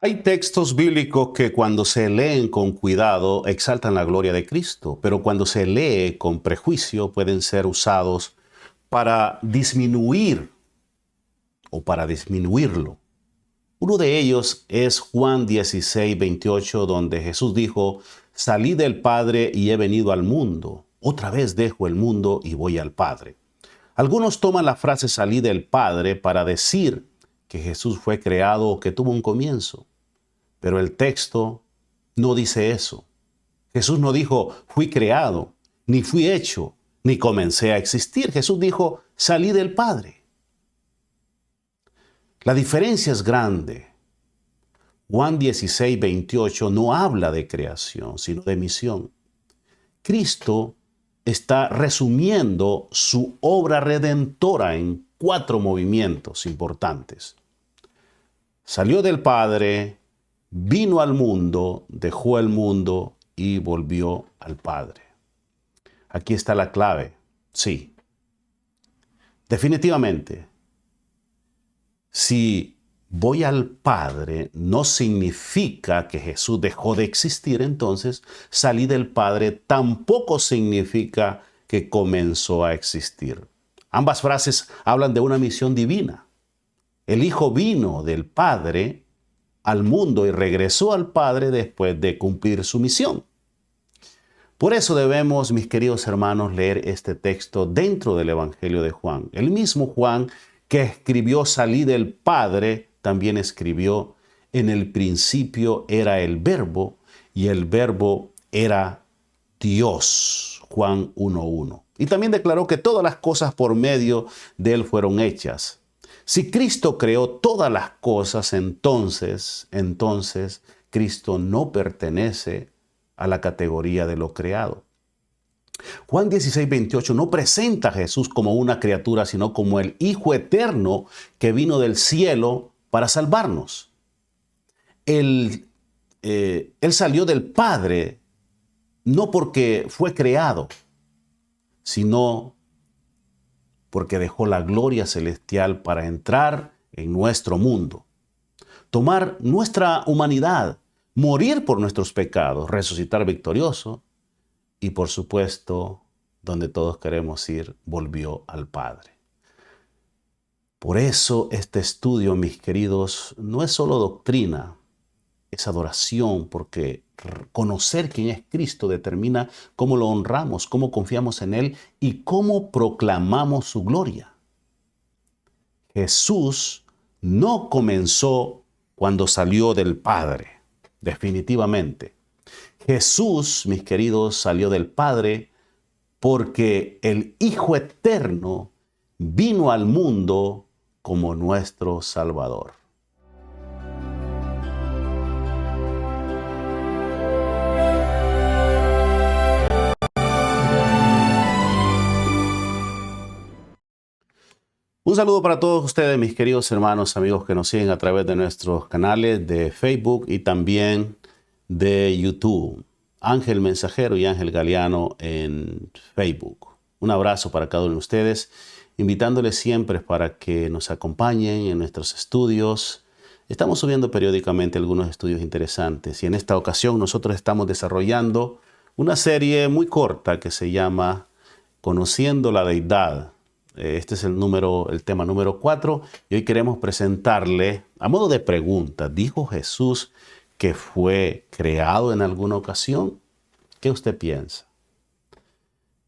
Hay textos bíblicos que cuando se leen con cuidado exaltan la gloria de Cristo, pero cuando se lee con prejuicio pueden ser usados para disminuir o para disminuirlo. Uno de ellos es Juan 16:28, donde Jesús dijo: salí del Padre y he venido al mundo. Otra vez dejo el mundo y voy al Padre. Algunos toman la frase salí del Padre para decir que Jesús fue creado o que tuvo un comienzo. Pero el texto no dice eso. Jesús no dijo fui creado, ni fui hecho, ni comencé a existir. Jesús dijo salí del Padre. La diferencia es grande. Juan 16:28 no habla de creación, sino de misión. Cristo está resumiendo su obra redentora en 4 movimientos importantes. Salió del Padre, vino al mundo, dejó el mundo y volvió al Padre. Aquí está la clave. Sí, definitivamente, si voy al Padre no significa que Jesús dejó de existir, entonces salí del Padre tampoco significa que comenzó a existir. Ambas frases hablan de una misión divina. El Hijo vino del Padre al mundo y regresó al Padre después de cumplir su misión. Por eso debemos, mis queridos hermanos, leer este texto dentro del Evangelio de Juan. El mismo Juan que escribió salí del Padre, también escribió en el principio era el Verbo y el Verbo era Dios. Juan 1:1. Y también declaró que todas las cosas por medio de él fueron hechas. Si Cristo creó todas las cosas, entonces Cristo no pertenece a la categoría de lo creado. Juan 16:28 no presenta a Jesús como una criatura, sino como el Hijo eterno que vino del cielo para salvarnos. Él salió del Padre no porque fue creado, sino porque dejó la gloria celestial para entrar en nuestro mundo, tomar nuestra humanidad, morir por nuestros pecados, resucitar victorioso y, por supuesto, donde todos queremos ir, volvió al Padre. Por eso este estudio, mis queridos, no es solo doctrina, es adoración, porque conocer quién es Cristo determina cómo lo honramos, cómo confiamos en Él y cómo proclamamos su gloria. Jesús no comenzó cuando salió del Padre, definitivamente. Jesús, mis queridos, salió del Padre porque el Hijo Eterno vino al mundo como nuestro Salvador. Un saludo para todos ustedes, mis queridos hermanos, amigos que nos siguen a través de nuestros canales de Facebook y también de YouTube. Ángel Mensajero y Ángel Galeano en Facebook. Un abrazo para cada uno de ustedes, invitándoles siempre para que nos acompañen en nuestros estudios. Estamos subiendo periódicamente algunos estudios interesantes y en esta ocasión nosotros estamos desarrollando una serie muy corta que se llama Conociendo la Deidad. Este es el tema número 4 y hoy queremos presentarle a modo de pregunta. ¿Dijo Jesús que fue creado en alguna ocasión? ¿Qué usted piensa?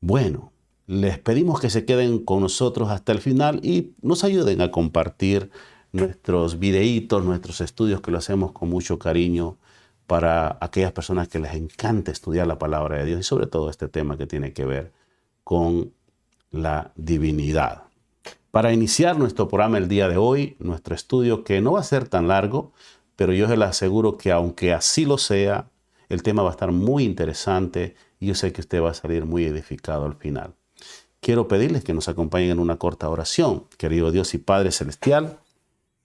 Bueno, les pedimos que se queden con nosotros hasta el final y nos ayuden a compartir nuestros videitos, nuestros estudios que lo hacemos con mucho cariño para aquellas personas que les encanta estudiar la palabra de Dios y sobre todo este tema que tiene que ver con la divinidad. Para iniciar nuestro programa el día de hoy, nuestro estudio que no va a ser tan largo, pero yo les aseguro que aunque así lo sea, el tema va a estar muy interesante y yo sé que usted va a salir muy edificado al final. Quiero pedirles que nos acompañen en una corta oración. Querido Dios y Padre Celestial,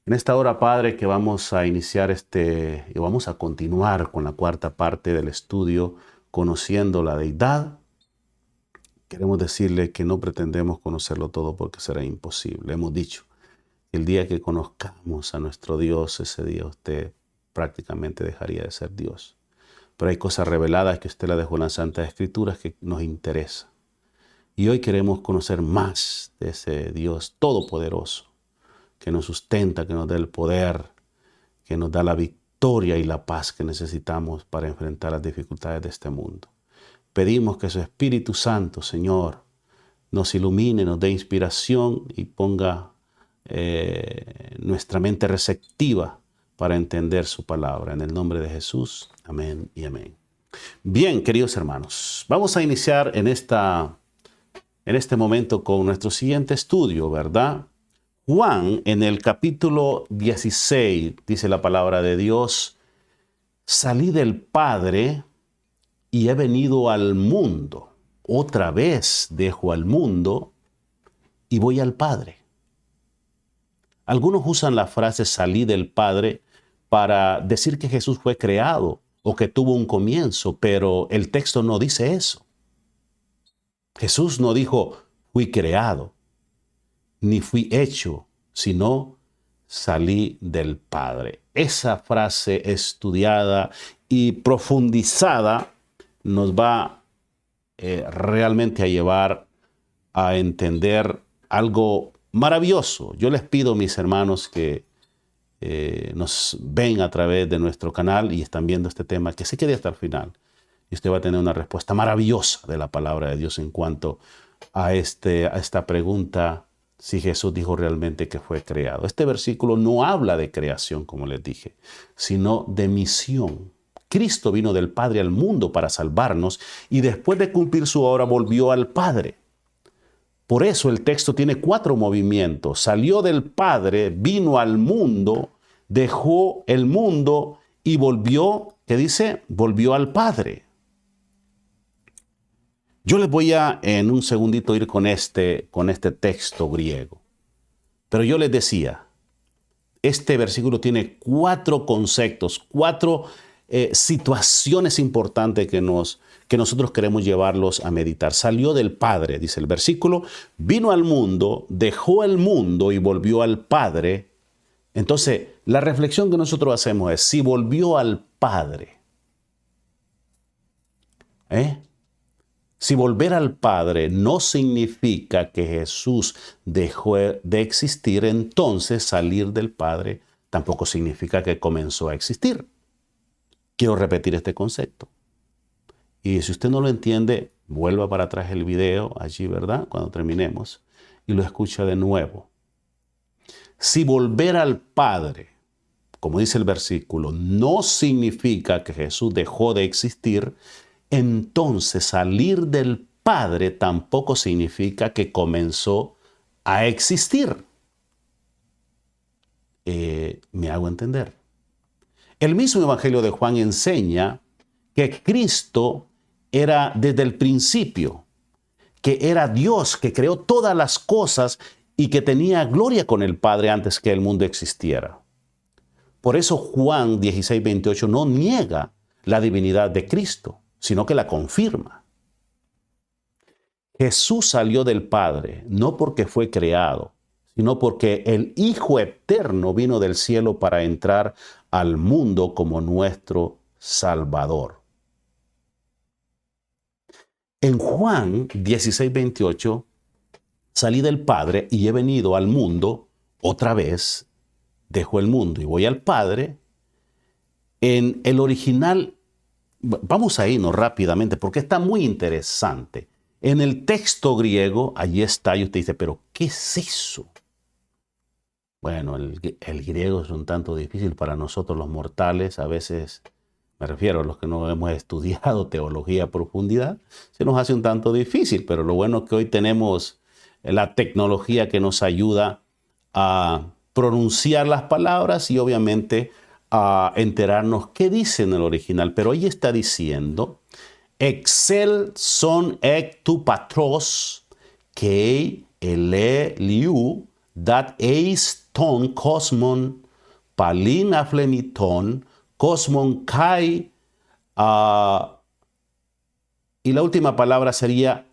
en esta hora, Padre, que vamos a iniciar y vamos a continuar con la cuarta parte del estudio, conociendo la deidad. Queremos decirle que no pretendemos conocerlo todo porque será imposible. Hemos dicho, el día que conozcamos a nuestro Dios, ese día usted prácticamente dejaría de ser Dios. Pero hay cosas reveladas que usted la dejó en las Santas Escrituras que nos interesa. Y hoy queremos conocer más de ese Dios todopoderoso que nos sustenta, que nos da el poder, que nos da la victoria y la paz que necesitamos para enfrentar las dificultades de este mundo. Pedimos que su Espíritu Santo, Señor, nos ilumine, nos dé inspiración y ponga nuestra mente receptiva para entender su palabra. En el nombre de Jesús, amén y amén. Bien, queridos hermanos, vamos a iniciar en este momento con nuestro siguiente estudio, ¿verdad? Juan, en el capítulo 16, dice la palabra de Dios: salí del Padre y he venido al mundo. Otra vez dejo al mundo y voy al Padre. Algunos usan la frase salí del Padre para decir que Jesús fue creado o que tuvo un comienzo, pero el texto no dice eso. Jesús no dijo fui creado, ni fui hecho, sino salí del Padre. Esa frase estudiada y profundizada nos va realmente a llevar a entender algo maravilloso. Yo les pido, mis hermanos, que nos ven a través de nuestro canal y están viendo este tema, que se quede hasta el final. Y usted va a tener una respuesta maravillosa de la palabra de Dios en cuanto a esta pregunta, si Jesús dijo realmente que fue creado. Este versículo no habla de creación, como les dije, sino de misión. Cristo vino del Padre al mundo para salvarnos y después de cumplir su obra volvió al Padre. Por eso el texto tiene 4 movimientos. Salió del Padre, vino al mundo, dejó el mundo y volvió, ¿qué dice? Volvió al Padre. Yo les voy a en un segundito ir con este texto griego. Pero yo les decía, este versículo tiene 4 conceptos, 4 situaciones importantes que nosotros queremos llevarlos a meditar. Salió del Padre, dice el versículo, vino al mundo, dejó el mundo y volvió al Padre. Entonces, la reflexión que nosotros hacemos es, si volvió al Padre, si volver al Padre no significa que Jesús dejó de existir, entonces salir del Padre tampoco significa que comenzó a existir. Quiero repetir este concepto. Y si usted no lo entiende, vuelva para atrás el video allí, ¿verdad? Cuando terminemos y lo escucha de nuevo. Si volver al Padre, como dice el versículo, no significa que Jesús dejó de existir, entonces salir del Padre tampoco significa que comenzó a existir. ¿Me hago entender? El mismo Evangelio de Juan enseña que Cristo era desde el principio, que era Dios, que creó todas las cosas y que tenía gloria con el Padre antes que el mundo existiera. Por eso Juan 16:28 no niega la divinidad de Cristo, sino que la confirma. Jesús salió del Padre no porque fue creado, sino porque el Hijo Eterno vino del cielo para entrar al mundo como nuestro Salvador. En Juan 16:28, salí del Padre y he venido al mundo, otra vez, dejo el mundo y voy al Padre. En el original, vamos a irnos rápidamente porque está muy interesante. En el texto griego, allí está, y usted dice, pero ¿qué es eso? Bueno, el griego es un tanto difícil para nosotros los mortales. A veces, me refiero a los que no hemos estudiado teología a profundidad, se nos hace un tanto difícil, pero lo bueno es que hoy tenemos la tecnología que nos ayuda a pronunciar las palabras y obviamente a enterarnos qué dice en el original. Pero ahí está diciendo, Excel son ek tu patros, que ele liu, dat eis ton cosmon, palin aflemiton, cosmon kai, y la última palabra sería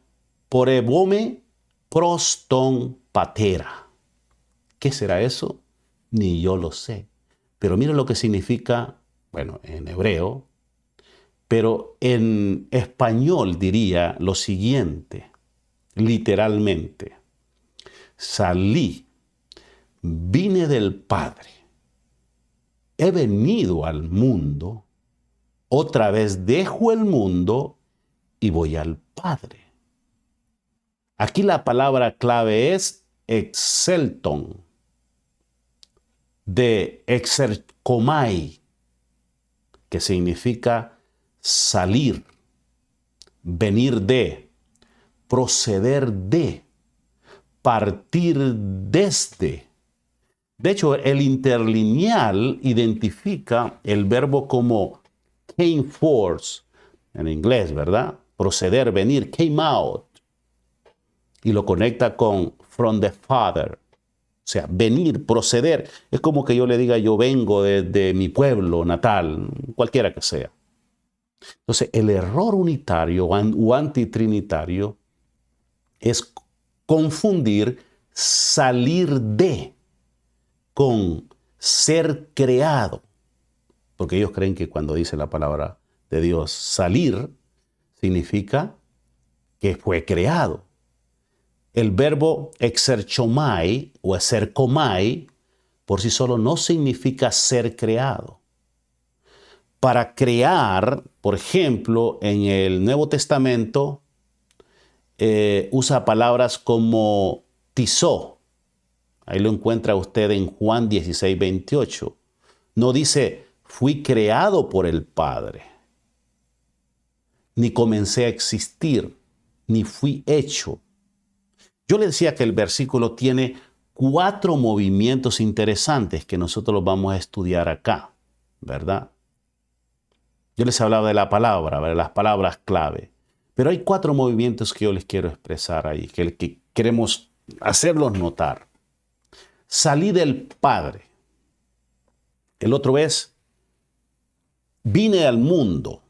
porebome proston patera. ¿Qué será eso? Ni yo lo sé. Pero mira lo que significa bueno, en hebreo, pero en español diría lo siguiente, literalmente: salí, vine del Padre, he venido al mundo, otra vez dejo el mundo y voy al Padre. Aquí la palabra clave es exelton, de exerkomai, que significa salir, venir de, proceder de, partir desde. De hecho, el interlineal identifica el verbo como came forth, en inglés, ¿verdad? Proceder, venir, came out. Y lo conecta con from the Father. O sea, venir, proceder. Es como que yo le diga, yo vengo de mi pueblo natal, cualquiera que sea. Entonces, el error unitario o antitrinitario es confundir salir de con ser creado. Porque ellos creen que cuando dice la palabra de Dios salir, significa que fue creado. El verbo exerchomai o exerkomai por sí solo no significa ser creado. Para crear, por ejemplo, en el Nuevo Testamento, usa palabras como tizó. Ahí lo encuentra usted en Juan 16:28. No dice, fui creado por el Padre, ni comencé a existir, ni fui hecho. Yo le decía que el versículo tiene 4 movimientos interesantes que nosotros los vamos a estudiar acá, ¿verdad? Yo les hablaba de la palabra, ¿verdad? Las palabras clave. Pero hay 4 movimientos que yo les quiero expresar ahí, que queremos hacerlos notar. Salí del Padre. El otro es, vine al mundo.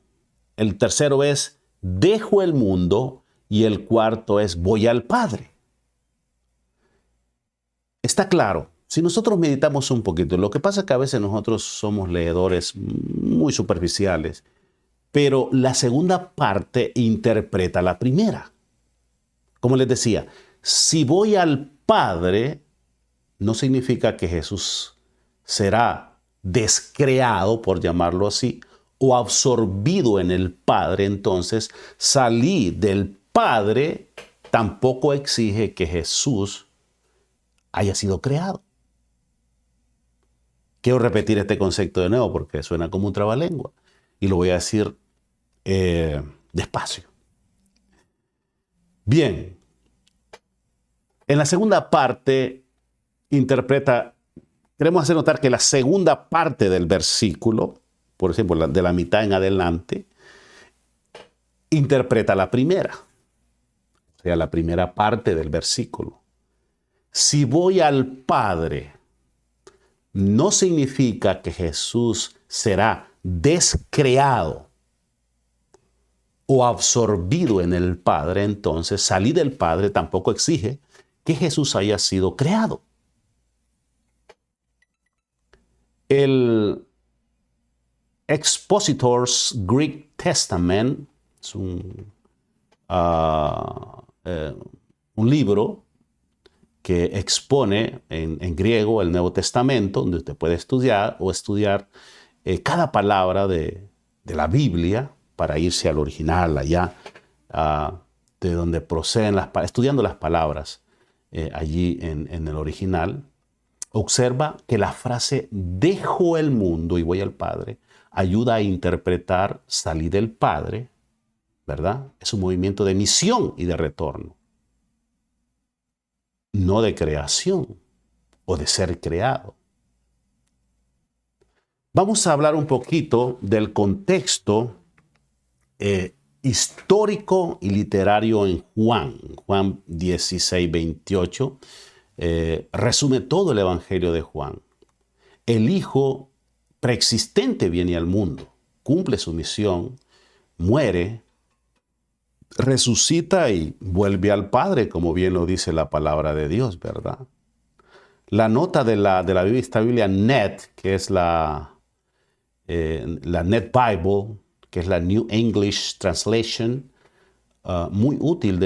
El tercero es, dejo el mundo. Y el cuarto es, voy al Padre. Está claro. Si nosotros meditamos un poquito, lo que pasa es que a veces nosotros somos leedores muy superficiales, pero la segunda parte interpreta la primera. Como les decía, si voy al Padre, no significa que Jesús será descreado, por llamarlo así, o absorbido en el Padre. Entonces, salí del Padre tampoco exige que Jesús haya sido creado. Quiero repetir este concepto de nuevo porque suena como un trabalengua y lo voy a decir despacio. Bien, en la segunda parte queremos hacer notar que la segunda parte del versículo, por ejemplo, de la mitad en adelante, interpreta la primera, o sea, la primera parte del versículo. Si voy al Padre, no significa que Jesús será descreado o absorbido en el Padre. Entonces, salir del Padre tampoco exige que Jesús haya sido creado. El Expositor's Greek Testament es un libro que expone en griego el Nuevo Testamento, donde usted puede estudiar cada palabra de la Biblia para irse al original, allá de donde proceden estudiando las palabras allí en el original. Observa que la frase dejo el mundo y voy al Padre ayuda a interpretar salir del Padre, ¿verdad? Es un movimiento de misión y de retorno, no de creación o de ser creado. Vamos a hablar un poquito del contexto histórico y literario en Juan 16:28. Resume todo el Evangelio de Juan. El Hijo preexistente viene al mundo, cumple su misión, muere, resucita y vuelve al Padre, como bien lo dice la palabra de Dios, ¿verdad? La nota de la Biblia, esta Biblia NET, que es la la Net Bible, que es la New English Translation, muy útil,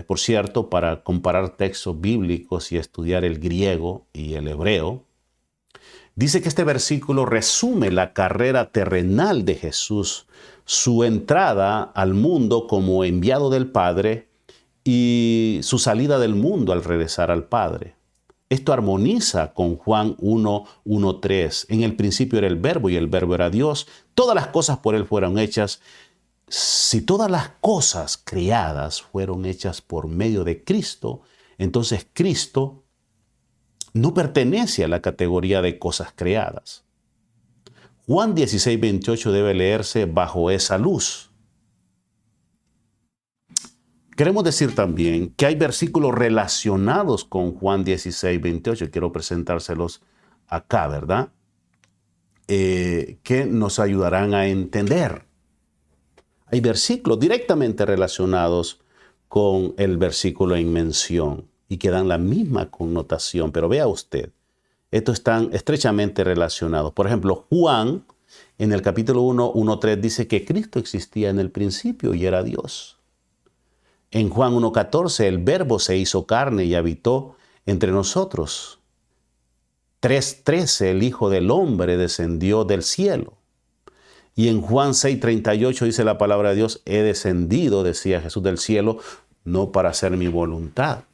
por cierto, para comparar textos bíblicos y estudiar el griego y el hebreo. Dice que este versículo resume la carrera terrenal de Jesús, su entrada al mundo como enviado del Padre y su salida del mundo al regresar al Padre. Esto armoniza con Juan 1:3. En el principio era el Verbo y el Verbo era Dios. Todas las cosas por Él fueron hechas. Si todas las cosas creadas fueron hechas por medio de Cristo, entonces Cristo no pertenece a la categoría de cosas creadas. Juan 16:28 debe leerse bajo esa luz. Queremos decir también que hay versículos relacionados con Juan 16:28. Quiero presentárselos acá, ¿verdad? Que nos ayudarán a entender. Hay versículos directamente relacionados con el versículo en mención y que dan la misma connotación. Pero vea usted, estos están estrechamente relacionados. Por ejemplo, Juan, en el capítulo 1:3 dice que Cristo existía en el principio y era Dios. En Juan 1:14, el Verbo se hizo carne y habitó entre nosotros. 3:13, el Hijo del Hombre descendió del cielo. Y en Juan 6:38 dice la palabra de Dios: he descendido, decía Jesús, del cielo, no para hacer mi voluntad.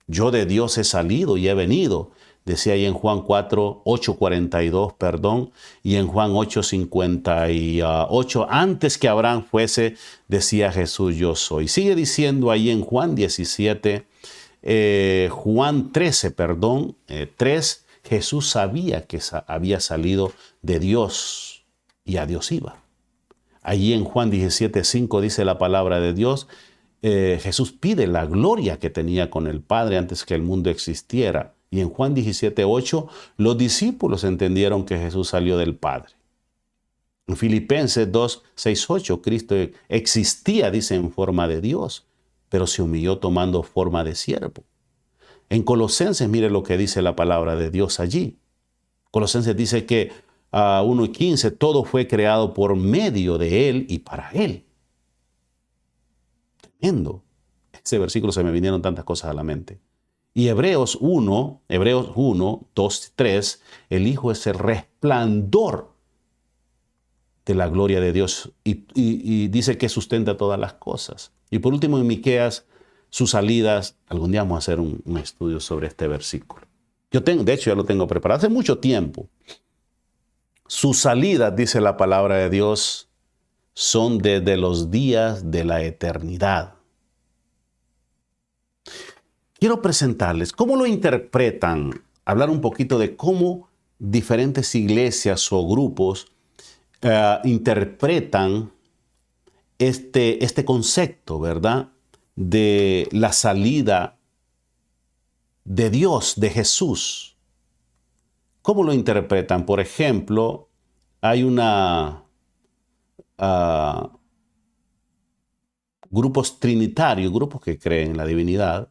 Yo de Dios he salido y he venido, decía ahí en Juan 8:42, y en Juan 8:58, antes que Abraham fuese, decía Jesús, yo soy. Sigue diciendo ahí en Juan 17, Juan 3, Jesús sabía que había salido de Dios y a Dios iba. Allí en Juan 17:5 dice la palabra de Dios, Jesús pide la gloria que tenía con el Padre antes que el mundo existiera. Y en Juan 17:8 los discípulos entendieron que Jesús salió del Padre. En Filipenses 2:6-8 Cristo existía, dice, en forma de Dios, pero se humilló tomando forma de siervo. En Colosenses, mire lo que dice la palabra de Dios allí. Colosenses dice que 1:15 todo fue creado por medio de Él y para Él. Tremendo. Ese versículo se me vinieron tantas cosas a la mente. Y Hebreos 1:2-3, el Hijo es el resplandor de la gloria de Dios y dice que sustenta todas las cosas. Y por último en Miqueas, sus salidas, algún día vamos a hacer un estudio sobre este versículo. De hecho ya lo tengo preparado hace mucho tiempo. Sus salidas, dice la palabra de Dios, son desde los días de la eternidad. Quiero presentarles cómo lo interpretan, hablar un poquito de cómo diferentes iglesias o grupos interpretan este concepto, ¿verdad? De la salida de Dios, de Jesús. ¿Cómo lo interpretan? Por ejemplo, hay grupos trinitarios, grupos que creen en la divinidad.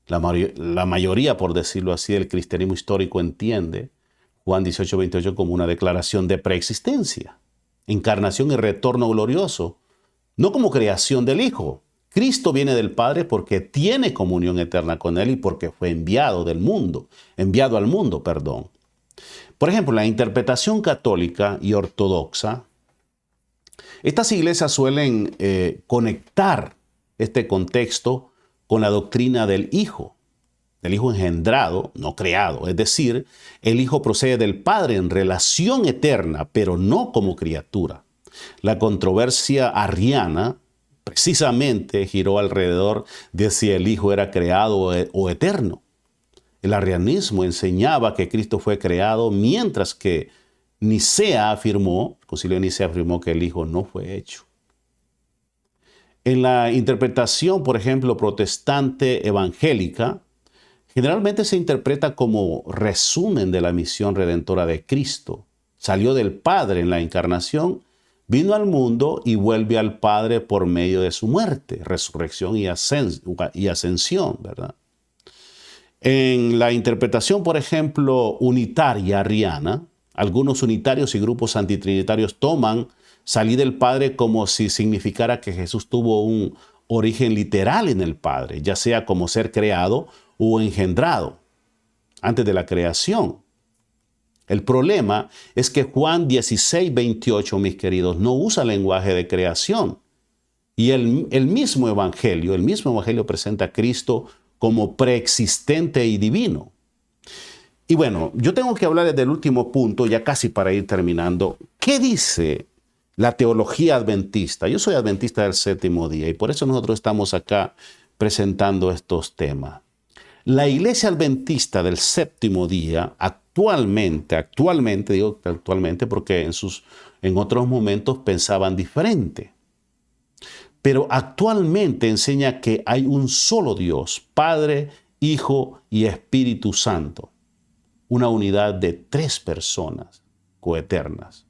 La mayoría, por decirlo así, del cristianismo histórico entiende Juan 18:28 como una declaración de preexistencia, encarnación y retorno glorioso, no como creación del Hijo. Cristo viene del Padre porque tiene comunión eterna con Él y porque fue enviado al mundo. Por ejemplo, la interpretación católica y ortodoxa, estas iglesias suelen conectar este contexto con la doctrina del Hijo engendrado, no creado. Es decir, el Hijo procede del Padre en relación eterna, pero no como criatura. La controversia arriana precisamente giró alrededor de si el Hijo era creado o eterno. El arrianismo enseñaba que Cristo fue creado, mientras que el Concilio de Nicea afirmó que el Hijo no fue hecho. En la interpretación, por ejemplo, protestante evangélica, generalmente se interpreta como resumen de la misión redentora de Cristo. Salió del Padre en la encarnación, vino al mundo y vuelve al Padre por medio de su muerte, resurrección y ascensión, ¿verdad? En la interpretación, por ejemplo, unitaria arriana, Algunos unitarios y grupos antitrinitarios toman salir del Padre como si significara que Jesús tuvo un origen literal en el Padre, ya sea como ser creado o engendrado antes de la creación. El problema es que Juan 16:28, mis queridos, no usa lenguaje de creación. Y el mismo evangelio presenta a Cristo como preexistente y divino. Y bueno, yo tengo que hablar desde el último punto, ya casi para ir terminando. ¿Qué dice la teología adventista? Yo soy adventista del séptimo día y por eso nosotros estamos acá presentando estos temas. La iglesia adventista del séptimo día actualmente digo actualmente porque en otros momentos pensaban diferente. Pero actualmente enseña que hay un solo Dios, Padre, Hijo y Espíritu Santo. Una unidad de 3 personas coeternas.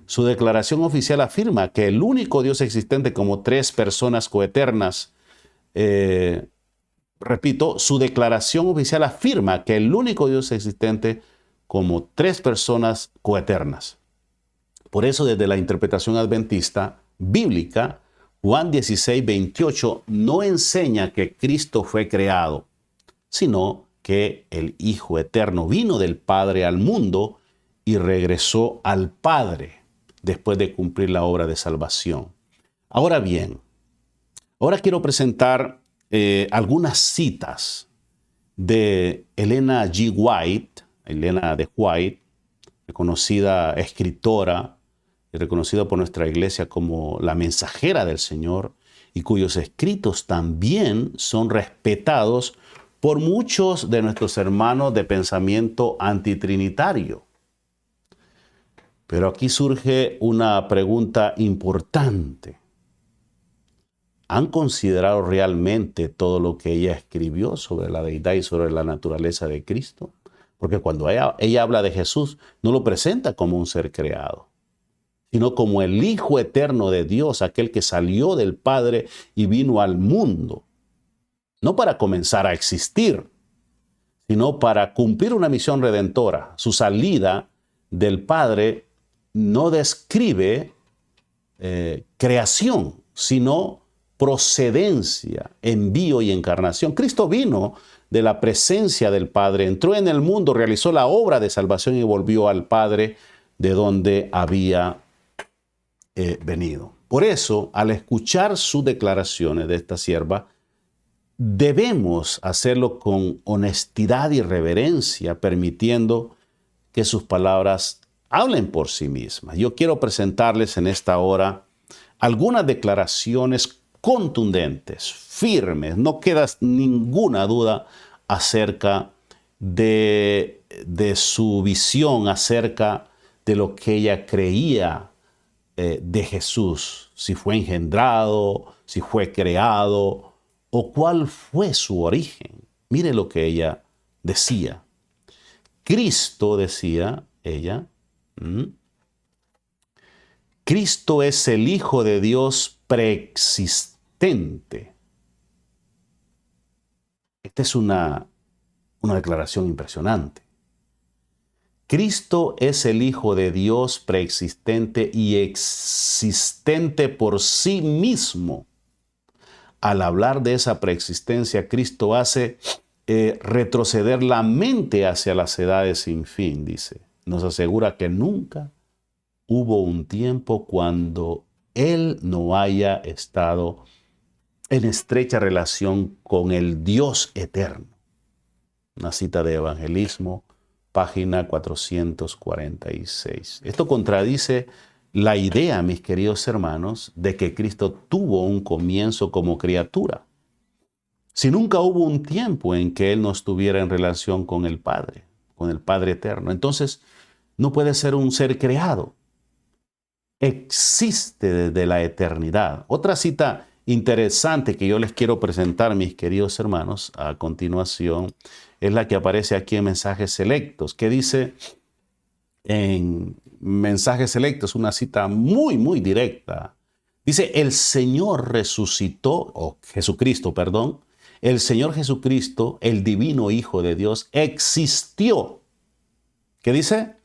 Su declaración oficial afirma que el único Dios existente como 3 personas coeternas, su declaración oficial afirma que el único Dios existente como 3 personas coeternas. Por eso, desde la interpretación adventista bíblica, Juan 16:28 no enseña que Cristo fue creado, sino que el Hijo Eterno vino del Padre al mundo y regresó al Padre después de cumplir la obra de salvación. Ahora bien, ahora quiero presentar algunas citas de Elena G. White, Elena de White, reconocida escritora y reconocida por nuestra iglesia como la mensajera del Señor y cuyos escritos también son respetados por muchos de nuestros hermanos de pensamiento antitrinitario. Pero aquí surge una pregunta importante. ¿Han considerado realmente todo lo que ella escribió sobre la deidad y sobre la naturaleza de Cristo? Porque cuando ella habla de Jesús, no lo presenta como un ser creado, sino como el Hijo Eterno de Dios, aquel que salió del Padre y vino al mundo. No para comenzar a existir, sino para cumplir una misión redentora. Su salida del Padre no describe creación, sino procedencia, envío y encarnación. Cristo vino de la presencia del Padre, entró en el mundo, realizó la obra de salvación y volvió al Padre de donde había venido. Por eso, al escuchar sus declaraciones de esta sierva, debemos hacerlo con honestidad y reverencia, permitiendo que sus palabras hablen por sí mismas. Yo quiero presentarles en esta hora algunas declaraciones contundentes, firmes. No queda ninguna duda acerca de su visión, acerca de lo que ella creía de Jesús, si fue engendrado, si fue creado, o cuál fue su origen. Mire lo que ella decía. Cristo, decía ella, Cristo es el Hijo de Dios preexistente. Esta es una declaración impresionante. Cristo es el Hijo de Dios preexistente y existente por sí mismo. Al hablar de esa preexistencia, Cristo hace retroceder la mente hacia las edades sin fin, dice. Nos asegura que nunca hubo un tiempo cuando Él no haya estado en estrecha relación con el Dios eterno. Una cita de Evangelismo, página 446. Esto contradice la idea, mis queridos hermanos, de que Cristo tuvo un comienzo como criatura. Si nunca hubo un tiempo en que Él no estuviera en relación con el Padre eterno, entonces no puede ser un ser creado. Existe desde la eternidad. Otra cita interesante que yo les quiero presentar, mis queridos hermanos, a continuación, es la que aparece aquí en Mensajes Selectos, que dice en Mensajes Selectos, una cita muy, muy directa. Dice, el Señor resucitó, o Jesucristo, perdón, el Señor Jesucristo, el divino Hijo de Dios, existió. ¿Qué dice?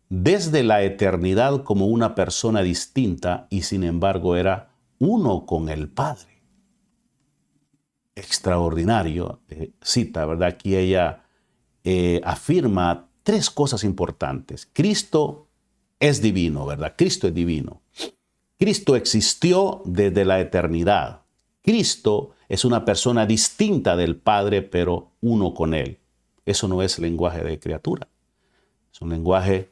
desde la eternidad como una persona distinta y sin embargo era uno con el Padre. Extraordinario, cita, ¿verdad? Aquí ella afirma tres cosas importantes. Cristo es divino, ¿verdad? Cristo es divino. Cristo existió desde la eternidad. Cristo es una persona distinta del Padre, pero uno con Él. Eso no es lenguaje de criatura. Es un lenguaje,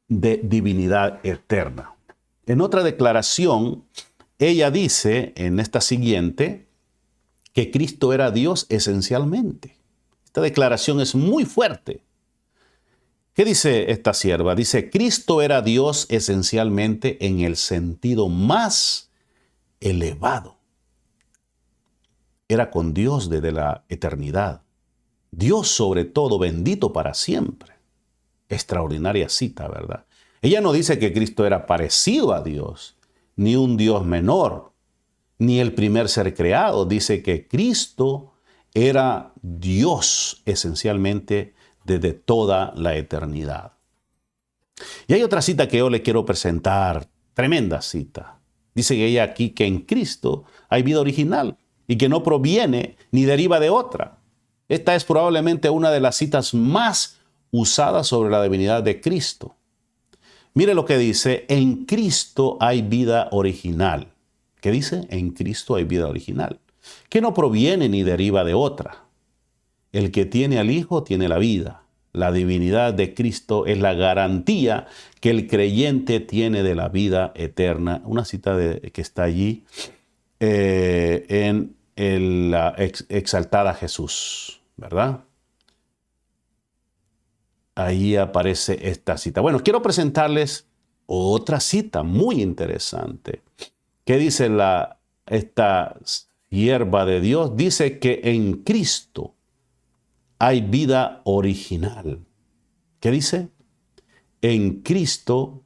de divinidad eterna. En otra declaración, ella dice en esta siguiente que Cristo era Dios esencialmente. Esta declaración es muy fuerte. ¿Qué dice esta sierva? Dice, Cristo era Dios esencialmente en el sentido más elevado. Era con Dios desde la eternidad. Dios sobre todo, bendito para siempre. Extraordinaria cita, ¿verdad? Ella no dice que Cristo era parecido a Dios, ni un Dios menor, ni el primer ser creado. Dice que Cristo era Dios esencialmente desde toda la eternidad. Y hay otra cita que yo le quiero presentar, tremenda cita. Dice que ella aquí que en Cristo hay vida original y que no proviene ni deriva de otra. Esta es probablemente una de las citas más usadas sobre la divinidad de Cristo. Mire lo que dice, en Cristo hay vida original. ¿Qué dice? En Cristo hay vida original, que no proviene ni deriva de otra. El que tiene al Hijo tiene la vida. La divinidad de Cristo es la garantía que el creyente tiene de la vida eterna. Una cita que está allí en la exaltada Jesús, ¿verdad? Ahí aparece esta cita. Bueno, quiero presentarles otra cita muy interesante. ¿Qué dice esta sierva de Dios? Dice que en Cristo hay vida original. ¿Qué dice? En Cristo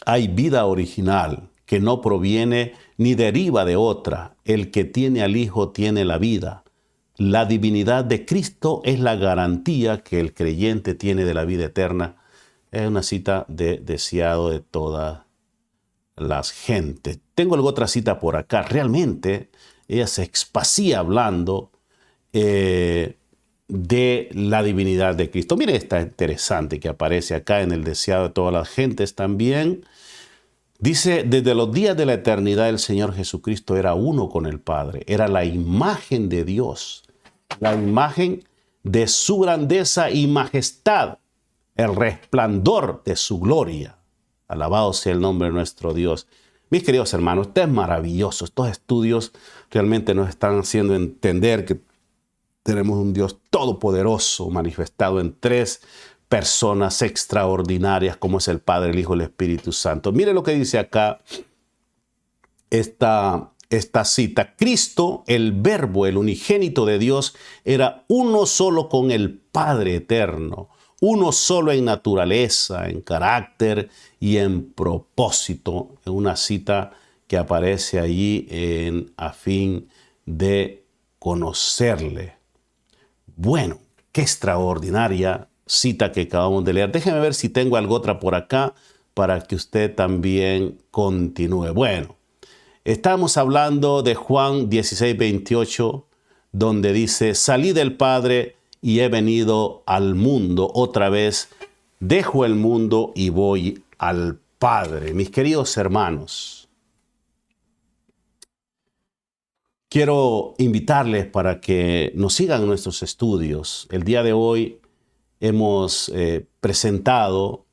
hay vida original que no proviene ni deriva de otra. El que tiene al Hijo tiene la vida. La divinidad de Cristo es la garantía que el creyente tiene de la vida eterna. Es una cita deseado de todas las gentes. Tengo luego otra cita por acá. Realmente ella se expasía hablando de la divinidad de Cristo. Mire esta interesante que aparece acá en el deseado de todas las gentes también. Dice, desde los días de la eternidad el Señor Jesucristo era uno con el Padre. Era la imagen de Dios, la imagen de su grandeza y majestad, el resplandor de su gloria. Alabado sea el nombre de nuestro Dios. Mis queridos hermanos, esto es maravilloso. Estos estudios realmente nos están haciendo entender que tenemos un Dios todopoderoso manifestado en tres personas extraordinarias como es el Padre, el Hijo y el Espíritu Santo. Mire lo que dice acá esta cita. Cristo, el Verbo, el unigénito de Dios, era uno solo con el Padre eterno, uno solo en naturaleza, en carácter y en propósito. En una cita que aparece allí a fin de conocerle. Bueno, qué extraordinaria cita que acabamos de leer. Déjeme ver si tengo algo otra por acá para que usted también continúe. Bueno, estamos hablando de Juan 16:28, donde dice, salí del Padre y he venido al mundo. Otra vez, dejo el mundo y voy al Padre. Mis queridos hermanos, quiero invitarles para que nos sigan nuestros estudios. El día de hoy hemos presentado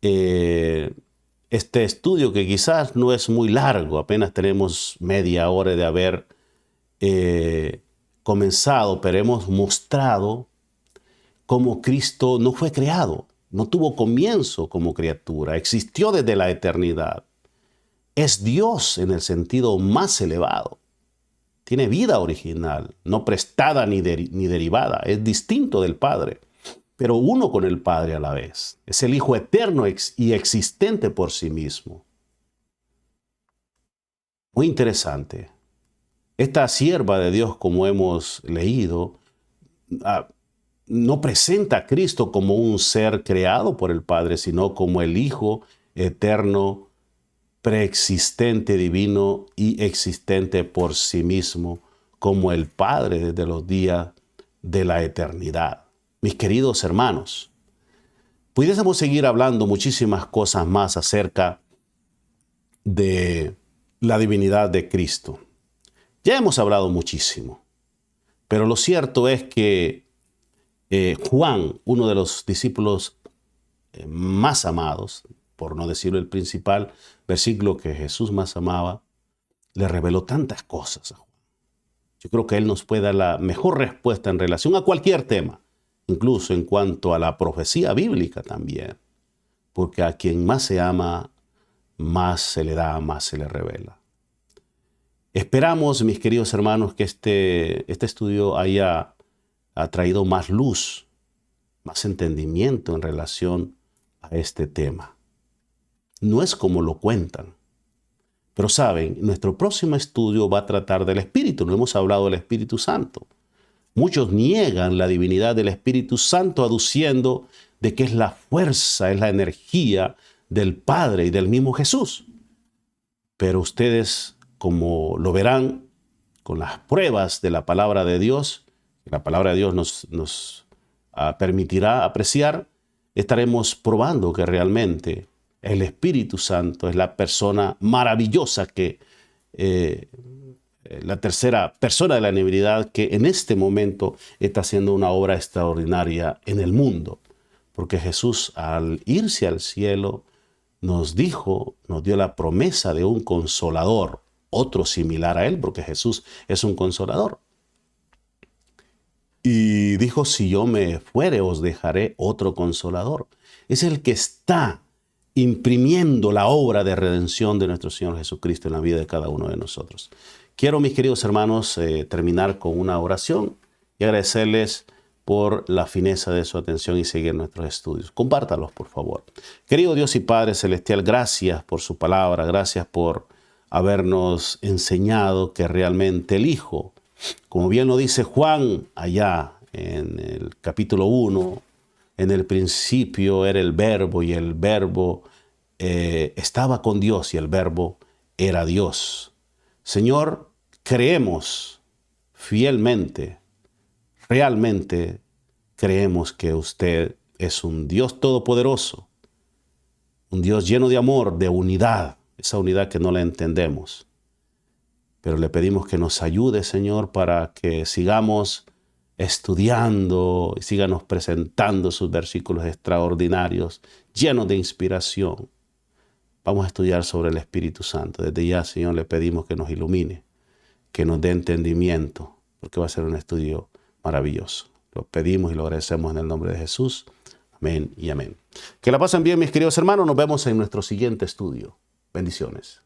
este estudio que quizás no es muy largo, apenas tenemos media hora de haber comenzado, pero hemos mostrado cómo Cristo no fue creado, no tuvo comienzo como criatura, existió desde la eternidad. Es Dios en el sentido más elevado. Tiene vida original, no prestada ni derivada, es distinto del Padre, pero uno con el Padre a la vez. Es el Hijo eterno y existente por sí mismo. Muy interesante. Esta sierva de Dios, como hemos leído, no presenta a Cristo como un ser creado por el Padre, sino como el Hijo eterno, preexistente, divino y existente por sí mismo, como el Padre desde los días de la eternidad. Mis queridos hermanos, pudiésemos seguir hablando muchísimas cosas más acerca de la divinidad de Cristo. Ya hemos hablado muchísimo, pero lo cierto es que Juan, uno de los discípulos más amados, por no decirlo el principal versículo que Jesús más amaba, le reveló tantas cosas a Juan. Yo creo que él nos puede dar la mejor respuesta en relación a cualquier tema, incluso en cuanto a la profecía bíblica también, porque a quien más se ama, más se le da, más se le revela. Esperamos, mis queridos hermanos, que este estudio haya traído más luz, más entendimiento en relación a este tema. No es como lo cuentan. Pero saben, nuestro próximo estudio va a tratar del Espíritu. No hemos hablado del Espíritu Santo. Muchos niegan la divinidad del Espíritu Santo aduciendo de que es la fuerza, es la energía del Padre y del mismo Jesús. Pero ustedes, como lo verán con las pruebas de la palabra de Dios, la palabra de Dios nos permitirá apreciar, estaremos probando que realmente el Espíritu Santo es la persona maravillosa que la tercera persona de la divinidad que en este momento está haciendo una obra extraordinaria en el mundo. Porque Jesús, al irse al cielo, nos dio la promesa de un consolador, otro similar a él, porque Jesús es un consolador. Y dijo, si yo me fuere, os dejaré otro consolador. Es el que está imprimiendo la obra de redención de nuestro Señor Jesucristo en la vida de cada uno de nosotros. Quiero, mis queridos hermanos, terminar con una oración y agradecerles por la fineza de su atención y seguir nuestros estudios. Compártalos, por favor. Querido Dios y Padre Celestial, gracias por su palabra, gracias por habernos enseñado que realmente el Hijo, como bien lo dice Juan allá en el capítulo 1, en el principio era el Verbo y el Verbo estaba con Dios y el Verbo era Dios. Señor, creemos fielmente, realmente creemos que usted es un Dios todopoderoso, un Dios lleno de amor, de unidad, esa unidad que no la entendemos. Pero le pedimos que nos ayude, Señor, para que sigamos estudiando y síganos presentando sus versículos extraordinarios, llenos de inspiración. Vamos a estudiar sobre el Espíritu Santo. Desde ya, Señor, le pedimos que nos ilumine, que nos dé entendimiento, porque va a ser un estudio maravilloso. Lo pedimos y lo agradecemos en el nombre de Jesús. Amén y amén. Que la pasen bien, mis queridos hermanos. Nos vemos en nuestro siguiente estudio. Bendiciones.